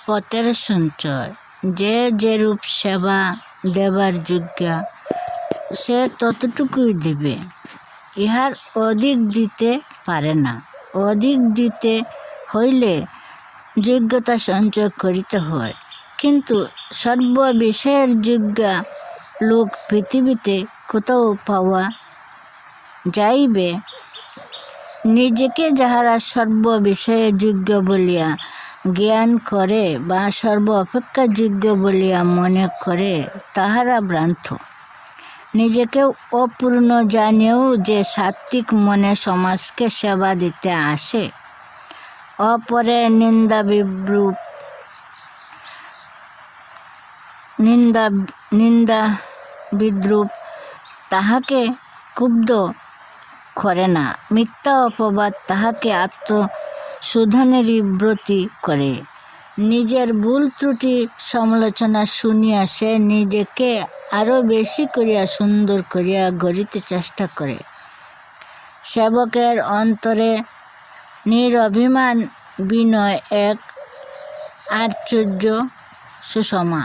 পথের সঞ্চয়। যে যেরূপ সেবা দেবার যোগ্য সে ততটুকুই দেবে, ইহার অধিক দিতে পারে না। অধিক দিতে হইলে যোগ্যতা সঞ্চয় করিতে হয়, কিন্তু সর্ববিষয়ের যোগ্য লোক পৃথিবীতে কোথাও পাওয়া যাইবে? নিজেকে যাহারা সর্ববিষয়ে যোগ্য বলিয়া জ্ঞান করে বা সর্ব অপেক্ষা যোগ্য বলিয়া মনে করে, তাহারা ভ্রান্ত। নিজেকে অপূর্ণ জানিয়েও যে সাত্ত্বিক মনে সমাজকে সেবা দিতে আসে, অপরের নিন্দা বিদ্রুপ তাহাকে ক্ষুব্ধ করে না, মিথ্যা অপবাদ তাহাকে আত্মশোধনেরই ব্রতী করে। নিজের ভুল ত্রুটি সমালোচনা শুনিয়া সে নিজেকে আরও বেশি করিয়া সুন্দর করিয়া গড়িতে চেষ্টা করে। সেবকের অন্তরে নিরভিমান বিনয় এক আশ্চর্য সুষমা।